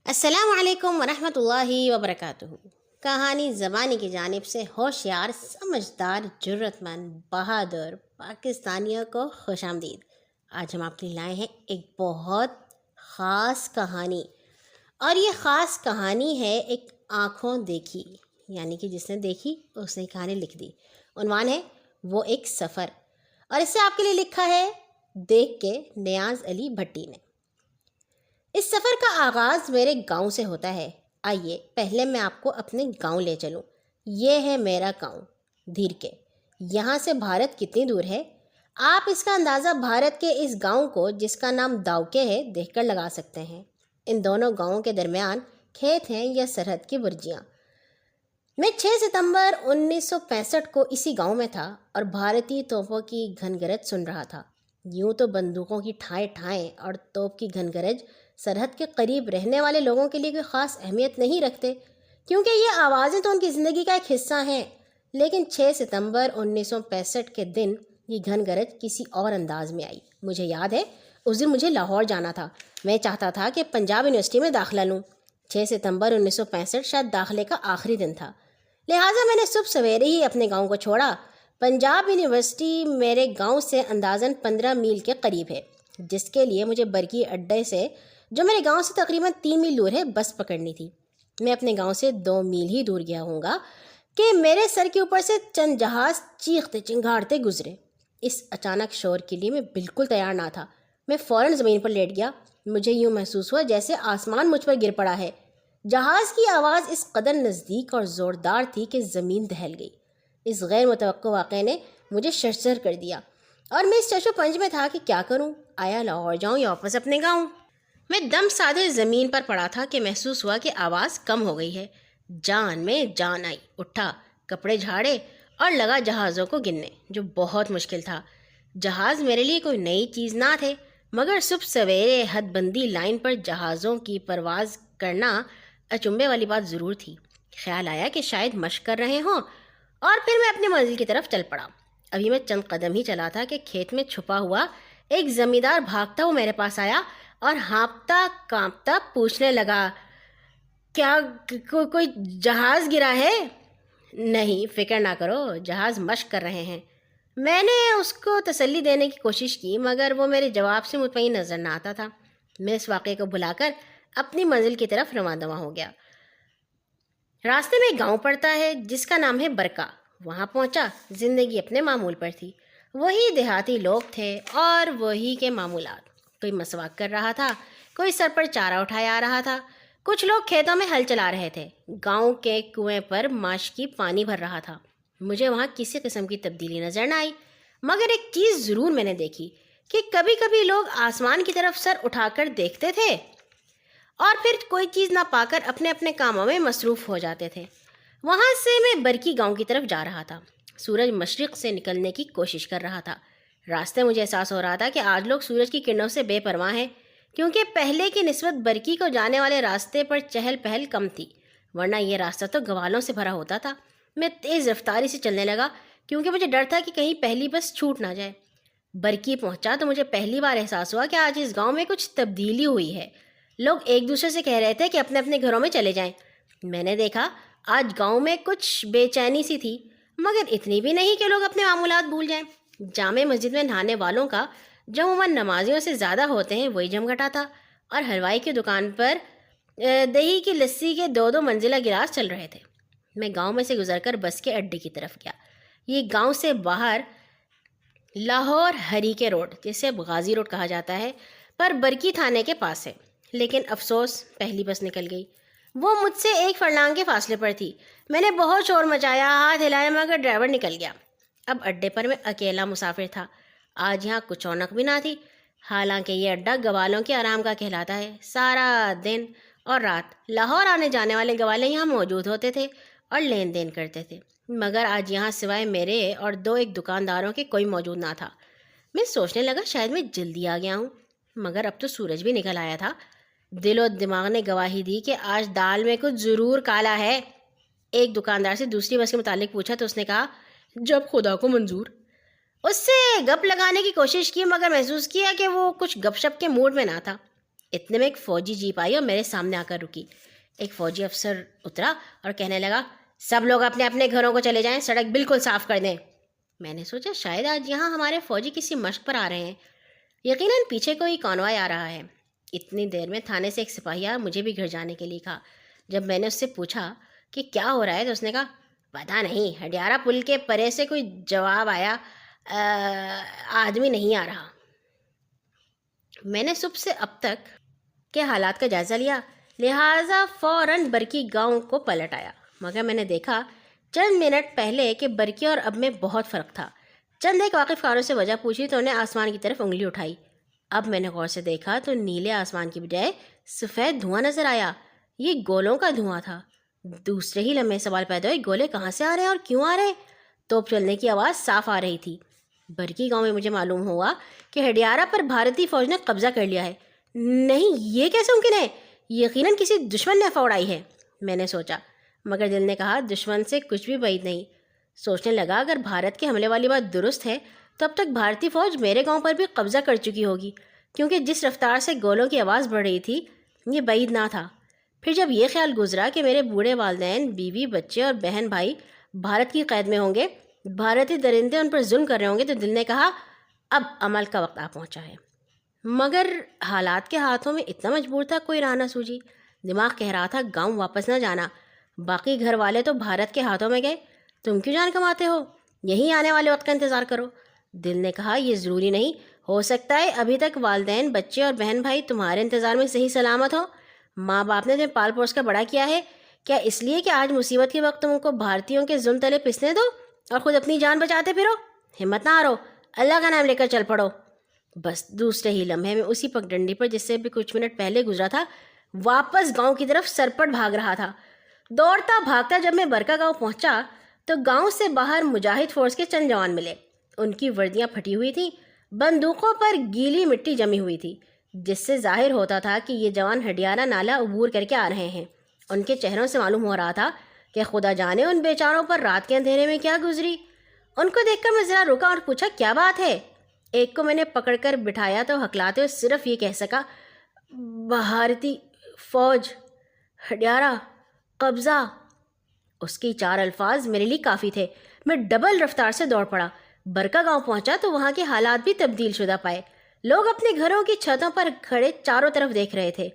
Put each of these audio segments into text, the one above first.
السلام علیکم ورحمۃ اللہ وبرکاتہ۔ کہانی زبانی کی جانب سے ہوشیار، سمجھدار، جرت مند، بہادر پاکستانیوں کو خوش آمدید۔ آج ہم آپ کے لیے لائے ہیں ایک بہت خاص کہانی، اور یہ خاص کہانی ہے ایک آنکھوں دیکھی، یعنی کہ جس نے دیکھی اس نے کہانی لکھ دی۔ عنوان ہے وہ ایک سفر، اور اسے آپ کے لیے لکھا ہے دیکھ کے نیاز علی بھٹی نے۔ اس سفر کا آغاز میرے گاؤں سے ہوتا ہے۔ آئیے پہلے میں آپ کو اپنے گاؤں لے چلوں۔ یہ ہے میرا گاؤں دھیرکے۔ یہاں سے بھارت کتنی دور ہے؟ آپ اس کا اندازہ بھارت کے اس گاؤں کو، جس کا نام داؤکے ہے، دیکھ کر لگا سکتے ہیں۔ ان دونوں گاؤں کے درمیان کھیت ہیں یا سرحد کی برجیاں۔ میں 6 ستمبر 1965 کو اسی گاؤں میں تھا اور بھارتی توپوں کی گھنگرج سن رہا تھا۔ یوں تو بندوقوں کی ٹھائیں ٹھائیں اور توپ کی گھنگرج سرحد کے قریب رہنے والے لوگوں کے لیے کوئی خاص اہمیت نہیں رکھتے، کیونکہ یہ آوازیں تو ان کی زندگی کا ایک حصہ ہیں۔ لیکن 6 ستمبر 1965 کے دن یہ گھنگرج کسی اور انداز میں آئی۔ مجھے یاد ہے اس دن مجھے لاہور جانا تھا۔ میں چاہتا تھا کہ پنجاب یونیورسٹی میں داخلہ لوں۔ 6 ستمبر 1965 شاید داخلے کا آخری دن تھا، لہٰذا میں نے صبح سویرے ہی اپنے گاؤں کو چھوڑا۔ پنجاب یونیورسٹی میرے گاؤں سے اندازاً 15 میل کے قریب ہے، جس کے لیے مجھے برقی اڈے سے، جو میرے گاؤں سے تقریباً 3 میل دور ہے، بس پکڑنی تھی۔ میں اپنے گاؤں سے 2 میل ہی دور گیا ہوں گا کہ میرے سر کے اوپر سے چند جہاز چیختے چنگھاڑتے گزرے۔ اس اچانک شور کے لیے میں بالکل تیار نہ تھا۔ میں فوراً زمین پر لیٹ گیا۔ مجھے یوں محسوس ہوا جیسے آسمان مجھ پر گر پڑا ہے۔ جہاز کی آواز اس قدر نزدیک اور زوردار تھی کہ زمین دہل گئی۔ اس غیر متوقع واقعے نے مجھے شرشر کر دیا، اور میں اس چش و پنج میں تھا کہ کیا کروں، آیا لاہور جاؤں یا واپس اپنے گاؤں۔ میں دم سادھے زمین پر پڑا تھا کہ محسوس ہوا کہ آواز کم ہو گئی ہے۔ جان میں جان آئی، اٹھا، کپڑے جھاڑے اور لگا جہازوں کو گننے، جو بہت مشکل تھا۔ جہاز میرے لیے کوئی نئی چیز نہ تھے، مگر صبح سویرے حد بندی لائن پر جہازوں کی پرواز کرنا اچنبے والی بات ضرور تھی۔ خیال آیا کہ شاید مشق کر رہے ہوں، اور پھر میں اپنی منزل کی طرف چل پڑا۔ ابھی میں چند قدم ہی چلا تھا کہ کھیت میں چھپا ہوا ایک زمیندار بھاگتا ہوا میرے پاس آیا اور ہانپتا کانپتا پوچھنے لگا، کیا کوئی جہاز گرا ہے؟ نہیں، فکر نہ کرو، جہاز مشق کر رہے ہیں۔ میں نے اس کو تسلی دینے کی کوشش کی، مگر وہ میرے جواب سے مطمئن نظر نہ آتا تھا۔ میں اس واقعے کو بھلا کر اپنی منزل کی طرف رواں دواں ہو گیا۔ راستے میں ایک گاؤں پڑتا ہے جس کا نام ہے برکا۔ وہاں پہنچا۔ زندگی اپنے معمول پر تھی۔ وہی دیہاتی لوگ تھے اور وہی کے معمولات۔ کوئی مسواک کر رہا تھا، کوئی سر پر چارہ اٹھائے آ رہا تھا، کچھ لوگ کھیتوں میں ہل چلا رہے تھے۔ گاؤں کے کنویں پر ماشکی پانی بھر رہا تھا۔ مجھے وہاں کسی قسم کی تبدیلی نظر نہ آئی، مگر ایک چیز ضرور میں نے دیکھی کہ کبھی کبھی لوگ آسمان کی طرف سر اٹھا کر دیکھتے تھے اور پھر کوئی چیز نہ پا کر اپنے اپنے کاموں میں مصروف ہو جاتے تھے۔ وہاں سے میں برکی گاؤں کی طرف جا رہا تھا۔ سورج مشرق سے نکلنے کی کوشش کر رہا تھا۔ راستے مجھے احساس ہو رہا تھا کہ آج لوگ سورج کی کرنوں سے بے پرواہ ہیں، کیونکہ پہلے کی نسبت برکی کو جانے والے راستے پر چہل پہل کم تھی، ورنہ یہ راستہ تو گوالوں سے بھرا ہوتا تھا۔ میں تیز رفتاری سے چلنے لگا، کیونکہ مجھے ڈر تھا کہ کہیں پہلی بس چھوٹ نہ جائے۔ برکی پہنچا تو مجھے پہلی بار احساس ہوا کہ آج اس گاؤں میں کچھ تبدیلی ہوئی ہے۔ لوگ ایک دوسرے سے کہہ رہے تھے کہ اپنے اپنے گھروں میں چلے جائیں۔ میں نے دیکھا آج گاؤں میں کچھ بے چینی سی تھی، مگر اتنی بھی نہیں کہ لوگ اپنے معمولات بھول جائیں۔ جامع مسجد میں نہانے والوں کا، جو عموماً نمازیوں سے زیادہ ہوتے ہیں، وہی جمگھٹا تھا، اور حلوائی کی دکان پر دہی کی لسی کے 2 منزلہ گلاس چل رہے تھے۔ میں گاؤں میں سے گزر کر بس کے اڈے کی طرف گیا۔ یہ گاؤں سے باہر لاہور ہری کے روڈ، جسے اب غازی روڈ کہا جاتا ہے، پر برکی تھانے کے پاس ہے۔ لیکن افسوس، پہلی بس نکل گئی۔ وہ مجھ سے 1 فرلانگ کے فاصلے پر تھی۔ میں نے بہت شور مچایا، ہاتھ ہلایا، مگر ڈرائیور نکل گیا۔ اب اڈے پر میں اکیلا مسافر تھا۔ آج یہاں کچھ رونق بھی نہ تھی، حالانکہ یہ اڈا گوالوں کے آرام کا کہلاتا ہے۔ سارا دن اور رات لاہور آنے جانے والے گوالے یہاں موجود ہوتے تھے اور لین دین کرتے تھے، مگر آج یہاں سوائے میرے اور 2 ایک دکانداروں کے کوئی موجود نہ تھا۔ میں سوچنے لگا شاید میں جلدی آ گیا ہوں، مگر اب تو سورج بھی نکل آیا تھا۔ دل و دماغ نے گواہی دی کہ آج دال میں کچھ ضرور کالا ہے۔ ایک دکاندار سے دوسری بس کے متعلق پوچھا تو اس نے کہا، جب خدا کو منظور۔ اس سے گپ لگانے کی کوشش کی، مگر محسوس کیا کہ وہ کچھ گپ شپ کے موڈ میں نہ تھا۔ اتنے میں ایک فوجی جیپ آئی اور میرے سامنے آ کر رکی۔ ایک فوجی افسر اترا اور کہنے لگا، سب لوگ اپنے اپنے گھروں کو چلے جائیں، سڑک بالکل صاف کر دیں۔ میں نے سوچا شاید آج یہاں ہمارے فوجی کسی مشق پر آ رہے ہیں، یقیناً پیچھے کوئی کانوائے آ رہا ہے۔ اتنی دیر میں تھانے سے ایک سپاہی آیا، مجھے بھی گھر جانے کے لیے کہا۔ جب میں نے اس سے پوچھا کہ کیا ہو رہا ہے تو اس نے کہا، پتہ نہیں، ہڈیارہ پل کے پرے سے کوئی جواب آیا، آدمی نہیں آ رہا۔ میں نے صبح سے اب تک کے حالات کا جائزہ لیا، لہٰذا فوراً برکی گاؤں کو پلٹ آیا، مگر میں نے دیکھا چند منٹ پہلے کہ برکی اور اب میں بہت فرق تھا۔ چند ایک واقف کاروں سے وجہ پوچھی تو انہیں آسمان کی طرف انگلی اٹھائی۔ اب میں نے غور سے دیکھا تو نیلے آسمان کی بجائے سفید دھواں نظر آیا۔ یہ گولوں کا دھواں تھا۔ دوسرے ہی لمحے سوال پیدا ہوئے، گولے کہاں سے آ رہے ہیں اور کیوں آ رہے ہیں؟ توپ چلنے کی آواز صاف آ رہی تھی۔ برکی گاؤں میں مجھے معلوم ہوا کہ ہڈیارہ پر بھارتی فوج نے قبضہ کر لیا ہے۔ نہیں، یہ کیسے ممکن ہے؟ یقیناً کسی دشمن نے فوڑائی ہے، میں نے سوچا، مگر دل نے کہا دشمن سے کچھ بھی بعید نہیں۔ سوچنے لگا اگر بھارت کے حملے والی بات درست ہے تو اب تک بھارتی فوج میرے گاؤں پر بھی قبضہ کر چکی ہوگی، کیونکہ جس رفتار سے گولوں کی آواز بڑھ رہی تھی یہ بعید نہ تھا۔ پھر جب یہ خیال گزرا کہ میرے بوڑھے والدین، بیوی، بچے اور بہن بھائی بھارت کی قید میں ہوں گے، بھارتی درندے ان پر ظلم کر رہے ہوں گے، تو دل نے کہا اب عمل کا وقت آ پہنچا ہے۔ مگر حالات کے ہاتھوں میں اتنا مجبور تھا، کوئی راہ نہ سوجی۔ دماغ کہہ رہا تھا گاؤں واپس نہ جانا، باقی گھر والے تو بھارت کے ہاتھوں میں گئے، تم کیوں جان کماتے ہو؟ یہیں آنے والے وقت کا انتظار کرو۔ دل نے کہا یہ ضروری نہیں، ہو سکتا ہے ابھی تک والدین، بچے اور بہن بھائی تمہارے انتظار میں صحیح سلامت ہو۔ ماں باپ نے تمہیں پال پوس کر بڑا کیا ہے، کیا اس لیے کہ آج مصیبت کے وقت تم کو بھارتیوں کے ظلم تلے پسنے دو اور خود اپنی جان بچاتے پھرو؟ ہمت نہ ہارو، اللہ کا نام لے کر چل پڑو۔ بس دوسرے ہی لمحے میں اسی پگڈنڈی پر جس سے بھی کچھ منٹ پہلے گزرا تھا واپس گاؤں کی طرف سرپٹ بھاگ رہا تھا۔ دوڑتا بھاگتا جب میں برکا گاؤں پہنچا تو گاؤں سے باہر مجاہد فورس کے چند جوان ملے۔ ان کی وردیاں پھٹی ہوئی تھیں، بندوقوں پر گیلی مٹی جمی ہوئی تھی، جس سے ظاہر ہوتا تھا کہ یہ جوان ہڈیارہ نالہ عبور کر کے آ رہے ہیں۔ ان کے چہروں سے معلوم ہو رہا تھا کہ خدا جانے ان بیچاروں پر رات کے اندھیرے میں کیا گزری۔ ان کو دیکھ کر میں ذرا رکا اور پوچھا کیا بات ہے؟ ایک کو میں نے پکڑ کر بٹھایا تو ہکلاتے ہوئے صرف یہ کہہ سکا، بھارتی فوج، ہڈیارہ، قبضہ۔ اس کی 4 الفاظ میرے لیے کافی تھے۔ میں ڈبل رفتار سے دوڑ پڑا۔ برکا گاؤں پہنچا تو وہاں کے حالات بھی تبدیل شدہ پائے۔ لوگ اپنے گھروں کی چھتوں پر کھڑے چاروں طرف دیکھ رہے تھے۔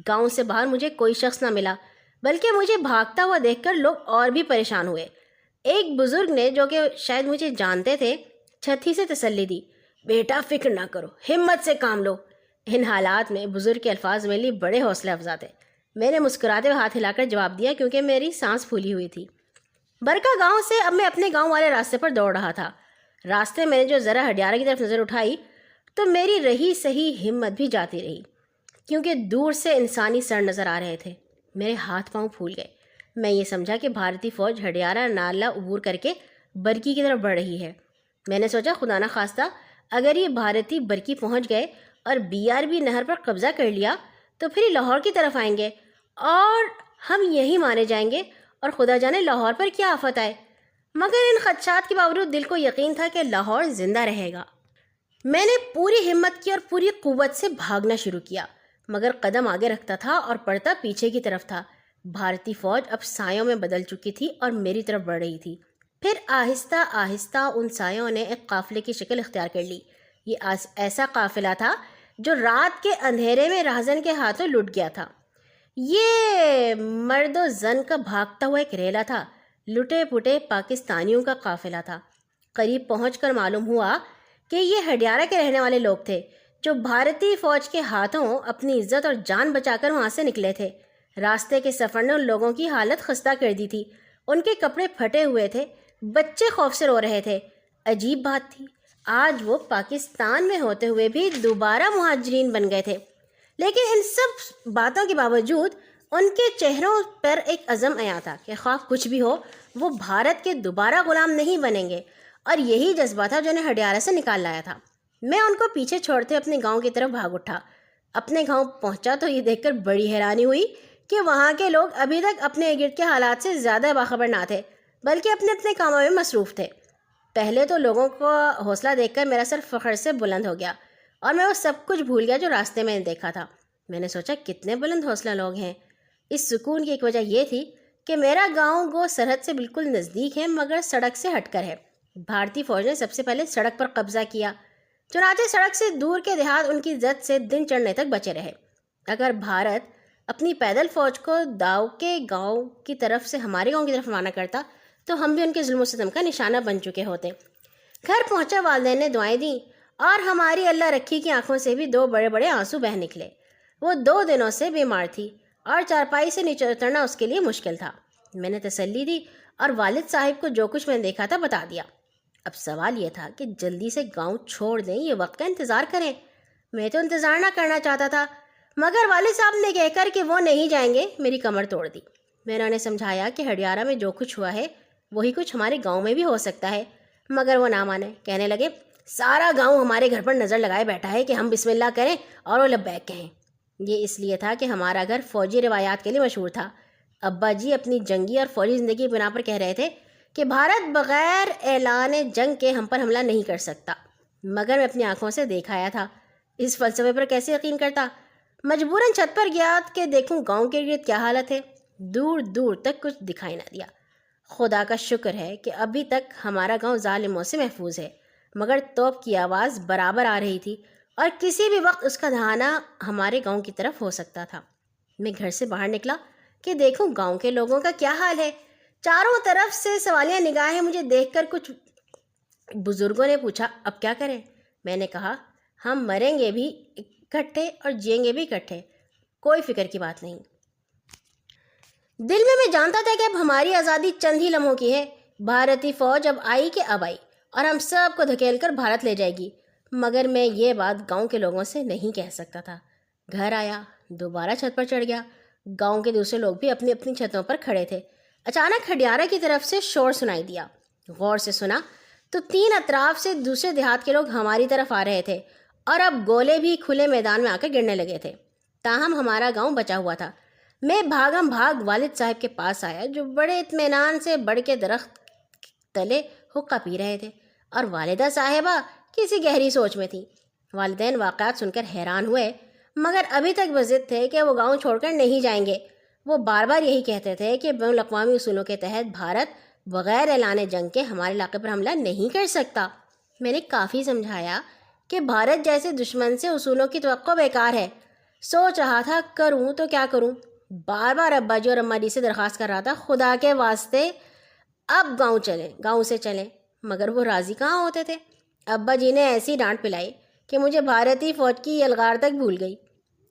گاؤں سے باہر مجھے کوئی شخص نہ ملا، بلکہ مجھے بھاگتا ہوا دیکھ کر لوگ اور بھی پریشان ہوئے۔ ایک بزرگ نے، جو کہ شاید مجھے جانتے تھے، چھتی سے تسلی دی، بیٹا فکر نہ کرو، ہمت سے کام لو۔ ان حالات میں بزرگ کے الفاظ میرے لیے بڑے حوصلہ افزا تھے۔ میں نے مسکراتے ہوئے ہاتھ ہلا کر جواب دیا کیونکہ میری سانس پھولی ہوئی تھی۔ برکا گاؤں سے اب میں اپنے گاؤں والے راستے پر دوڑ رہا تھا۔ راستے میں نے جو ذرا ہڈیارہ کی طرف نظر اٹھائی تو میری رہی صحیح ہمت بھی جاتی رہی، کیونکہ دور سے انسانی سر نظر آ رہے تھے۔ میرے ہاتھ پاؤں پھول گئے۔ میں یہ سمجھا کہ بھارتی فوج ہڈیارہ نالہ عبور کر کے برکی کی طرف بڑھ رہی ہے۔ میں نے سوچا خدا نہ خواستہ اگر یہ بھارتی برکی پہنچ گئے اور BRB نہر پر قبضہ کر لیا تو پھر یہ لاہور کی طرف آئیں گے اور ہم یہی مارے جائیں گے، اور خدا جانے لاہور پر کیا آفت آئے۔ مگر ان خدشات کے باوجود دل کو یقین تھا کہ لاہور زندہ رہے گا۔ میں نے پوری ہمت کی اور پوری قوت سے بھاگنا شروع کیا، مگر قدم آگے رکھتا تھا اور پڑتا پیچھے کی طرف تھا۔ بھارتی فوج اب سایوں میں بدل چکی تھی اور میری طرف بڑھ رہی تھی۔ پھر آہستہ آہستہ ان سایوں نے ایک قافلے کی شکل اختیار کر لی۔ یہ ایسا قافلہ تھا جو رات کے اندھیرے میں راہزن کے ہاتھوں لٹ گیا تھا۔ یہ مرد و زن کا بھاگتا ہوا ایک ریلا تھا، لٹے پٹے پاکستانیوں کا قافلہ تھا۔ قریب پہنچ کر معلوم ہوا کہ یہ ہڈیارہ کے رہنے والے لوگ تھے جو بھارتی فوج کے ہاتھوں اپنی عزت اور جان بچا کر وہاں سے نکلے تھے۔ راستے کے سفر نے ان لوگوں کی حالت خستہ کر دی تھی۔ ان کے کپڑے پھٹے ہوئے تھے، بچے خوف سے رو رہے تھے۔ عجیب بات تھی، آج وہ پاکستان میں ہوتے ہوئے بھی دوبارہ مہاجرین بن گئے تھے، لیکن ان سب باتوں کے باوجود ان کے چہروں پر ایک عزم آیا تھا کہ خواہ کچھ بھی ہو وہ بھارت کے دوبارہ غلام نہیں بنیں گے، اور یہی جذبہ تھا جو انہیں ہڈیارہ سے نکال لایا تھا۔ میں ان کو پیچھے چھوڑتے اپنے گاؤں کی طرف بھاگ اٹھا۔ اپنے گاؤں پہنچا تو یہ دیکھ کر بڑی حیرانی ہوئی کہ وہاں کے لوگ ابھی تک اپنے گرد کے حالات سے زیادہ باخبر نہ تھے، بلکہ اپنے اپنے کاموں میں مصروف تھے۔ پہلے تو لوگوں کو حوصلہ دیکھ کر میرا سر فخر سے بلند ہو گیا اور میں وہ سب کچھ بھول گیا جو راستے میں دیکھا تھا۔ میں نے سوچا کتنے بلند حوصلہ لوگ ہیں۔ اس سکون کی ایک وجہ یہ تھی کہ میرا گاؤں گو سرحد سے بالکل نزدیک ہے مگر سڑک سے ہٹ کر ہے۔ بھارتی فوج نے سب سے پہلے سڑک پر قبضہ کیا، چنانچہ سڑک سے دور کے دیہات ان کی زد سے دن چڑھنے تک بچے رہے۔ اگر بھارت اپنی پیدل فوج کو داؤ کے گاؤں کی طرف سے ہمارے گاؤں کی طرف روانہ کرتا تو ہم بھی ان کے ظلم و ستم کا نشانہ بن چکے ہوتے۔ گھر پہنچا والدین نے دعائیں دیں اور ہماری اللہ رکھی کی آنکھوں سے بھی 2 بڑے بڑے آنسو بہہ نکلے۔ وہ 2 دنوں سے بیمار تھی اور چارپائی سے نیچے اترنا اس کے لیے مشکل تھا۔ میں نے تسلی دی اور والد صاحب کو جو کچھ میں نے دیکھا تھا بتا دیا۔ اب سوال یہ تھا کہ جلدی سے گاؤں چھوڑ دیں، یہ وقت کا انتظار کریں۔ میں تو انتظار نہ کرنا چاہتا تھا مگر والد صاحب نے کہہ کر کہ وہ نہیں جائیں گے میری کمر توڑ دی۔ میں نے انہیں سمجھایا کہ ہڈیارہ میں جو کچھ ہوا ہے وہی کچھ ہمارے گاؤں میں بھی ہو سکتا ہے، مگر وہ نہ مانے۔ کہنے لگے سارا گاؤں ہمارے گھر پر نظر لگائے بیٹھا ہے کہ ہم بسم اللہ کریں اور وہ لبیک کہیں۔ یہ اس لیے تھا کہ ہمارا گھر فوجی روایات کے لیے مشہور تھا۔ ابا جی اپنی جنگی اور فوجی زندگی کی بنا پر کہہ رہے تھے کہ بھارت بغیر اعلان جنگ کے ہم پر حملہ نہیں کر سکتا، مگر میں اپنی آنکھوں سے دیکھ آیا تھا۔ اس فلسفے پر کیسے یقین کرتا؟ مجبوراً چھت پر گیا کہ دیکھوں گاؤں کے ارد کیا حالت ہے۔ دور دور تک کچھ دکھائی نہ دیا۔ خدا کا شکر ہے کہ ابھی تک ہمارا گاؤں ظالموں سے محفوظ ہے، مگر توپ کی آواز برابر آ رہی تھی اور کسی بھی وقت اس کا دھانا ہمارے گاؤں کی طرف ہو سکتا تھا۔ میں گھر سے باہر نکلا کہ دیکھوں گاؤں کے لوگوں کا کیا حال ہے۔ چاروں طرف سے سوالیہ نگاہیں مجھے دیکھ کر کچھ بزرگوں نے پوچھا اب کیا کریں؟ میں نے کہا ہم مریں گے بھی اکٹھے اور جئیں گے بھی اکٹھے، کوئی فکر کی بات نہیں۔ دل میں جانتا تھا کہ اب ہماری آزادی چند ہی لمحوں کی ہے۔ بھارتی فوج اب آئی کہ اب آئی اور ہم سب کو دھکیل کر بھارت لے جائے گی، مگر میں یہ بات گاؤں کے لوگوں سے نہیں کہہ سکتا تھا۔ گھر آیا، دوبارہ چھت پر چڑھ گیا۔ گاؤں کے دوسرے لوگ بھی اپنی اپنی چھتوں پر کھڑے تھے۔ اچانک ہڈیارہ کی طرف سے شور سنائی دیا۔ غور سے سنا تو 3 اطراف سے دوسرے دیہات کے لوگ ہماری طرف آ رہے تھے اور اب گولے بھی کھلے میدان میں آ کر گرنے لگے تھے۔ تاہم ہمارا گاؤں بچا ہوا تھا۔ میں بھاگم بھاگ والد صاحب کے پاس آیا جو بڑے اطمینان سے بڑ کے درخت تلے حقہ پی رہے تھے، اور والدہ صاحبہ کسی گہری سوچ میں تھی۔ والدین واقعات سن کر حیران ہوئے مگر ابھی تک بضد تھے کہ وہ گاؤں چھوڑ کر نہیں جائیں گے۔ وہ بار بار یہی کہتے تھے کہ بین الاقوامی اصولوں کے تحت بھارت بغیر اعلان جنگ کے ہمارے علاقے پر حملہ نہیں کر سکتا۔ میں نے کافی سمجھایا کہ بھارت جیسے دشمن سے اصولوں کی توقع بیکار ہے۔ سوچ رہا تھا کروں تو کیا کروں۔ بار بار ابا جی اور اماں جی سے درخواست کر رہا تھا خدا کے واسطے اب گاؤں سے چلیں، مگر وہ راضی کہاں ہوتے تھے۔ ابا جی نے ایسی ڈانٹ پلائی کہ مجھے بھارتی فوج کی یلغار تک بھول گئی۔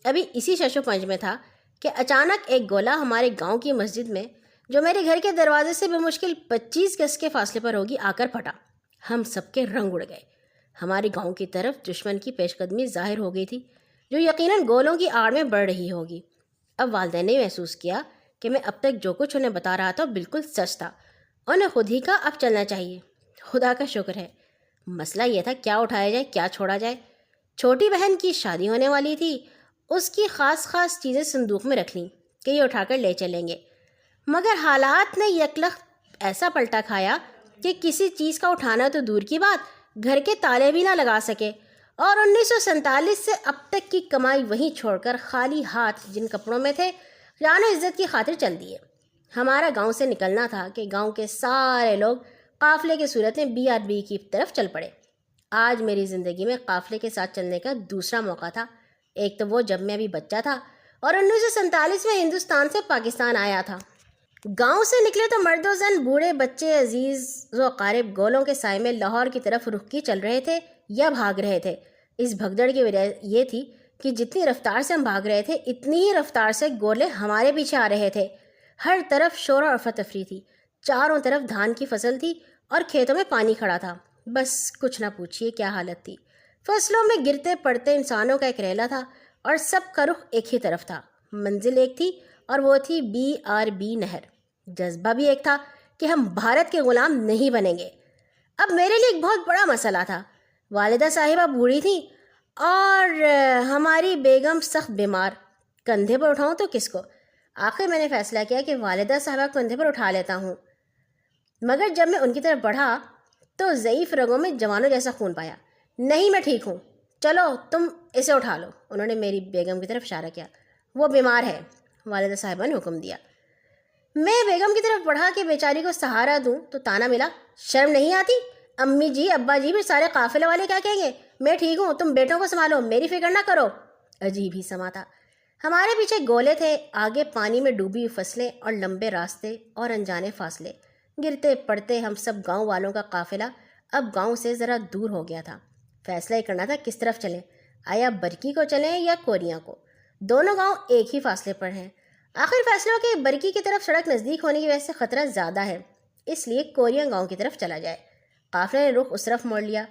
ابھی اسی شش و پنج میں تھا کہ اچانک ایک گولہ ہمارے گاؤں کی مسجد میں، جو میرے گھر کے دروازے سے بمشکل 25 گز کے فاصلے پر ہوگی، آ کر پھٹا۔ ہم سب کے رنگ اڑ گئے۔ ہمارے گاؤں کی طرف دشمن کی پیش قدمی ظاہر ہو گئی تھی، جو یقیناً گولوں کی آڑ میں بڑھ رہی ہوگی۔ اب والدین نے محسوس کیا کہ میں اب تک جو کچھ انہیں بتا رہا تھا بالکل سچ تھا۔ انہیں خود ہی کا اب چلنا چاہیے۔ خدا کا شکر ہے۔ مسئلہ یہ تھا کیا اٹھایا جائے کیا چھوڑا جائے۔ چھوٹی بہن کی شادی ہونے والی تھی، اس کی خاص چیزیں صندوق میں رکھ لیں کہ یہ اٹھا کر لے چلیں گے، مگر حالات نے یکلخت ایسا پلٹا کھایا کہ کسی چیز کا اٹھانا تو دور کی بات، گھر کے تالے بھی نہ لگا سکے، اور 1947 سے اب تک کی کمائی وہیں چھوڑ کر خالی ہاتھ جن کپڑوں میں تھے جان و عزت کی خاطر چل دیے۔ ہمارا گاؤں سے نکلنا تھا کہ گاؤں کے سارے لوگ قافلے کی صورت میں BRB کی طرف چل پڑے۔ آج میری زندگی میں قافلے کے ساتھ چلنے کا دوسرا موقع تھا۔ ایک تو وہ جب میں ابھی بچہ تھا اور 1947 میں ہندوستان سے پاکستان آیا تھا۔ گاؤں سے نکلے تو مرد و زن، بوڑھے بچے، عزیز و اقارب گولوں کے سائے میں لاہور کی طرف رخ کی چل رہے تھے یا بھاگ رہے تھے۔ اس بھگدڑ کی وجہ یہ تھی کہ جتنی رفتار سے ہم بھاگ رہے تھے اتنی ہی رفتار سے گولے ہمارے پیچھے آ رہے تھے۔ ہر طرف شور اور افراتفری تھی، چاروں طرف دھان کی فصل تھی اور کھیتوں میں پانی کھڑا تھا۔ بس کچھ نہ پوچھیے کیا حالت تھی۔ فصلوں میں گرتے پڑتے انسانوں کا ایک ریلا تھا اور سب کا رخ ایک ہی طرف تھا۔ منزل ایک تھی اور وہ تھی BRB نہر۔ جذبہ بھی ایک تھا کہ ہم بھارت کے غلام نہیں بنیں گے۔ اب میرے لیے ایک بہت بڑا مسئلہ تھا۔ والدہ صاحبہ بوڑھی تھیں اور ہماری بیگم سخت بیمار۔ کندھے پر اٹھاؤں تو کس کو؟ آخر میں نے فیصلہ کیا کہ والدہ صاحبہ کندھے پر اٹھا لیتا ہوں، مگر جب میں ان کی طرف بڑھا تو ضعیف رگوں میں جوانوں جیسا خون پایا۔ نہیں، میں ٹھیک ہوں، چلو تم اسے اٹھا لو۔ انہوں نے میری بیگم کی طرف اشارہ کیا۔ وہ بیمار ہے، والدہ صاحبہ نے حکم دیا۔ میں بیگم کی طرف بڑھا کے بیچاری کو سہارا دوں تو تانا ملا، شرم نہیں آتی؟ امی جی، ابا جی، پھر سارے قافلے والے کیا کہیں گے؟ میں ٹھیک ہوں، تم بیٹوں کو سنبھالو، میری فکر نہ کرو۔ عجیب ہی سما تھا۔ ہمارے پیچھے گولے تھے، آگے پانی میں ڈوبی ہوئی فصلیں اور لمبے راستے اور انجانے فاصلے۔ گرتے پڑتے ہم سب گاؤں والوں کا قافلہ اب گاؤں سے ذرا دور ہو گیا تھا۔ فیصلہ ہی کرنا تھا کس طرف چلیں، آیا برکی کو چلیں یا کوریاں کو؟ دونوں گاؤں ایک ہی فاصلے پر ہیں۔ آخر فیصلہ کہ برکی کی طرف سڑک نزدیک ہونے کی وجہ سے خطرہ زیادہ ہے، اس لیے کوریاں گاؤں کی طرف چلا جائے۔ قافلے نے رخ اس طرف موڑ لیا۔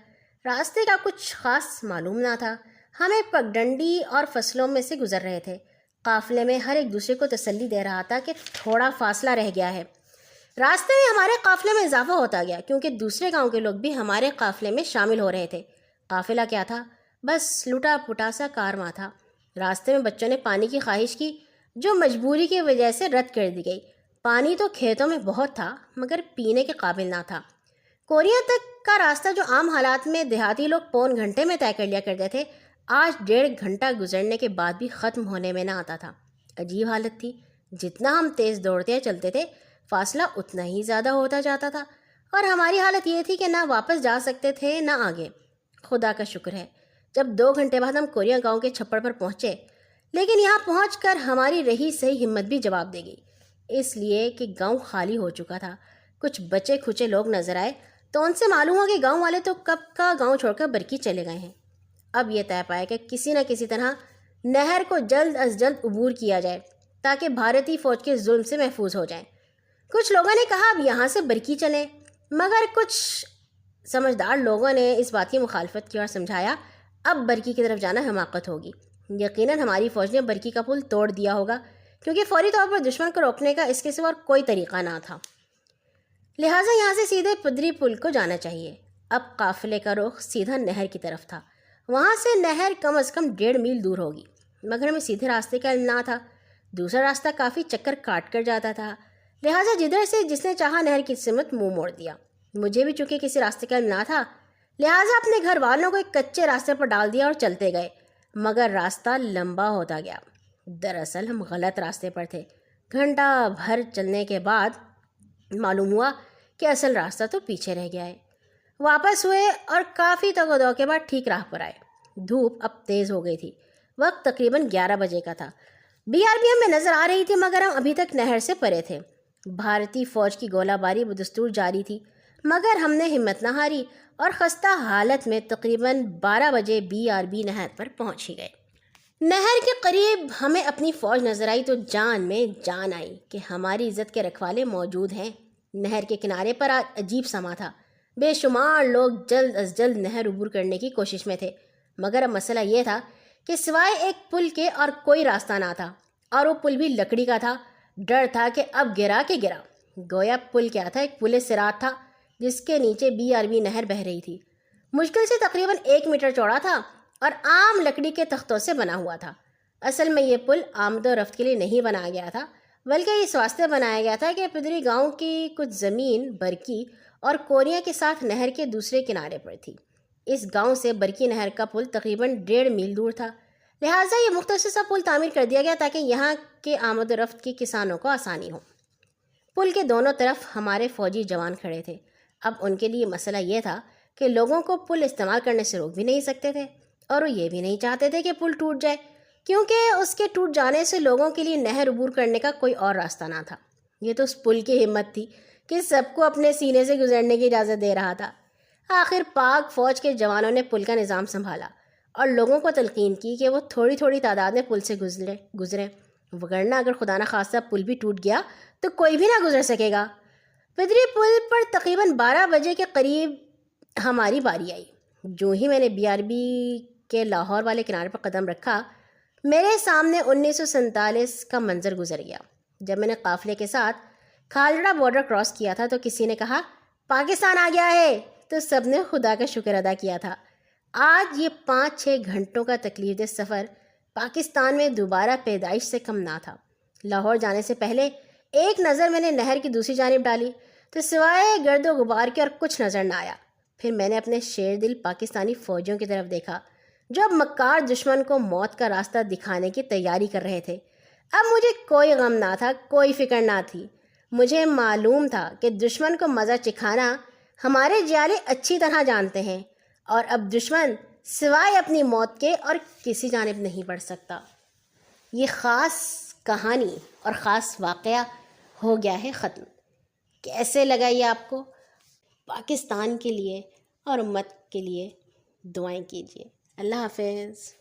راستے کا کچھ خاص معلوم نہ تھا، ہم ایک پگڈنڈی اور فصلوں میں سے گزر رہے تھے۔ قافلے میں ہر ایک دوسرے کو تسلی دے رہا تھا کہ تھوڑا فاصلہ رہ گیا ہے۔ راستے میں ہمارے قافلے میں اضافہ ہوتا گیا، کیونکہ دوسرے گاؤں کے لوگ بھی ہمارے قافلے میں شامل ہو رہے تھے۔ قافلہ کیا تھا؟ بس لٹا پٹا سا کارواں تھا۔ راستے میں بچوں نے پانی کی خواہش کی، جو مجبوری کی وجہ سے رد کر دی گئی۔ پانی تو کھیتوں میں بہت تھا، مگر پینے کے قابل نہ تھا۔ کوریاں تک کا راستہ جو عام حالات میں دیہاتی لوگ پون گھنٹے میں طے کر لیا کرتے تھے، آج 1.5 گھنٹہ گزرنے کے بعد بھی ختم ہونے میں نہ آتا تھا۔ عجیب حالت تھی، جتنا ہم تیز دوڑتے چلتے تھے فاصلہ اتنا ہی زیادہ ہوتا جاتا تھا، اور ہماری حالت یہ تھی کہ نہ واپس جا سکتے تھے نہ آگے۔ خدا کا شکر ہے جب 2 گھنٹے بعد ہم کوریاں گاؤں کے چھپڑ پر پہنچے، لیکن یہاں پہنچ کر ہماری رہی صحیح ہمت بھی جواب دے گئی، اس لیے کہ گاؤں خالی ہو چکا تھا۔ کچھ بچے کھچے لوگ نظر آئے تو ان سے معلوم ہوا کہ گاؤں والے تو کب کا گاؤں چھوڑ کر برکی چلے گئے ہیں۔ اب یہ طے پایا کہ کسی نہ کسی طرح نہر کو جلد از جلد عبور کیا جائے تاکہ بھارتی فوج کے ظلم سے محفوظ ہو جائیں۔ کچھ لوگوں نے کہا اب یہاں سے برکی چلیں، مگر کچھ سمجھدار لوگوں نے اس بات کی مخالفت کی اور سمجھایا اب برکی کی طرف جانا حماقت ہوگی۔ یقیناً ہماری فوج نے برکی کا پل توڑ دیا ہوگا، کیونکہ فوری طور پر دشمن کو روکنے کا اس کے سوا اور کوئی طریقہ نہ تھا، لہٰذا یہاں سے سیدھے پدری پل کو جانا چاہیے۔ اب قافلے کا رخ سیدھا نہر کی طرف تھا۔ وہاں سے نہر کم از کم 1.5 میل دور ہوگی، مگر ہمیں سیدھے راستے کا علم نہ تھا۔ دوسرا راستہ کافی چکر کاٹ کر جاتا تھا، لہٰذا جدھر سے جس نے چاہا نہر کی سمت منہ موڑ دیا۔ مجھے بھی چونکہ کسی راستے کا علم نہ تھا، لہٰذا اپنے گھر والوں کو ایک کچے راستے پر ڈال دیا اور چلتے گئے، مگر راستہ لمبا ہوتا گیا۔ دراصل ہم غلط راستے پر تھے۔ گھنٹہ بھر چلنے کے بعد معلوم ہوا کہ اصل راستہ تو پیچھے رہ گیا ہے۔ واپس ہوئے اور کافی تگ و دو کے بعد ٹھیک راہ پر آئے۔ دھوپ اب تیز ہو گئی تھی، وقت تقریباً 11 بجے کا تھا۔ BRB ہمیں نظر آ رہی تھی، مگر ہم ابھی تک نہر سے پرے تھے۔ بھارتی فوج کی گولہ باری بدستور جاری تھی، مگر ہم نے ہمت نہ ہاری اور خستہ حالت میں تقریباً 12 بجے BRB نہر پر پہنچ ہی گئے۔ نہر کے قریب ہمیں اپنی فوج نظر آئی تو جان میں جان آئی کہ ہماری عزت کے رکھوالے موجود ہیں۔ نہر کے کنارے پر آج عجیب سما تھا۔ بے شمار لوگ جلد از جلد نہر عبور کرنے کی کوشش میں تھے، مگر اب مسئلہ یہ تھا کہ سوائے ایک پل کے اور کوئی راستہ نہ تھا، اور وہ پل بھی لکڑی کا تھا۔ ڈر تھا کہ اب گرا کہ گرا۔ گویا پل کیا تھا، ایک پل صراط تھا جس کے نیچے BRB نہر بہہ رہی تھی۔ مشکل سے تقریباً 1 میٹر چوڑا تھا اور عام لکڑی کے تختوں سے بنا ہوا تھا۔ اصل میں یہ پل آمد و رفت کے لیے نہیں بنایا گیا تھا، بلکہ اس واسطے بنایا گیا تھا کہ پدری گاؤں کی کچھ زمین برکی اور کوریاں کے ساتھ نہر کے دوسرے کنارے پر تھی۔ اس گاؤں سے برکی نہر کا پل تقریباً 1.5 میل دور تھا، لہٰذا یہ مختصر سا پل تعمیر کر دیا گیا تاکہ یہاں کے آمد و رفت کے کسانوں کو آسانی ہو۔ پل کے دونوں طرف ہمارے فوجی جوان کھڑے تھے۔ اب ان کے لیے مسئلہ یہ تھا کہ لوگوں کو پل استعمال کرنے سے روک بھی نہیں سکتے تھے، اور وہ یہ بھی نہیں چاہتے تھے کہ پل ٹوٹ جائے، کیونکہ اس کے ٹوٹ جانے سے لوگوں کے لیے نہر عبور کرنے کا کوئی اور راستہ نہ تھا۔ یہ تو اس پل کی ہمت تھی کہ سب کو اپنے سینے سے گزرنے کی اجازت دے رہا تھا۔ آخر پاک فوج کے جوانوں نے پل کا نظام سنبھالا اور لوگوں کو تلقین کی کہ وہ تھوڑی تھوڑی تعداد میں پل سے گزریں، وگرنہ اگر خدا نخواستہ پل بھی ٹوٹ گیا تو کوئی بھی نہ گزر سکے گا۔ پدری پل پر تقریباً 12 بجے کے قریب ہماری باری آئی۔ جو ہی میں نے BRB کے لاہور والے کنارے پر قدم رکھا، میرے سامنے 1947 کا منظر گزر گیا۔ جب میں نے قافلے کے ساتھ کھالڑا بارڈر کراس کیا تھا تو کسی نے کہا پاکستان آ گیا ہے، تو سب نے خدا کا شکر ادا کیا تھا۔ آج یہ 5-6 گھنٹوں کا تکلیف دہ سفر پاکستان میں دوبارہ پیدائش سے کم نہ تھا۔ لاہور جانے سے پہلے ایک نظر میں نے نہر کی دوسری جانب ڈالی تو سوائے گرد و غبار کے اور کچھ نظر نہ آیا۔ پھر میں نے اپنے شیر دل پاکستانی فوجیوں کی طرف دیکھا۔ جو اب مکار دشمن کو موت کا راستہ دکھانے کی تیاری کر رہے تھے۔ اب مجھے کوئی غم نہ تھا، کوئی فکر نہ تھی۔ مجھے معلوم تھا کہ دشمن کو مزہ چکھانا ہمارے جیالے اچھی طرح جانتے ہیں، اور اب دشمن سوائے اپنی موت کے اور کسی جانب نہیں بڑھ سکتا۔ یہ خاص کہانی اور خاص واقعہ ہو گیا ہے ختم۔ کیسے لگا یہ آپ کو؟ پاکستان کے لیے اور امت کے لیے دعائیں کیجیے۔ اللہ حافظ۔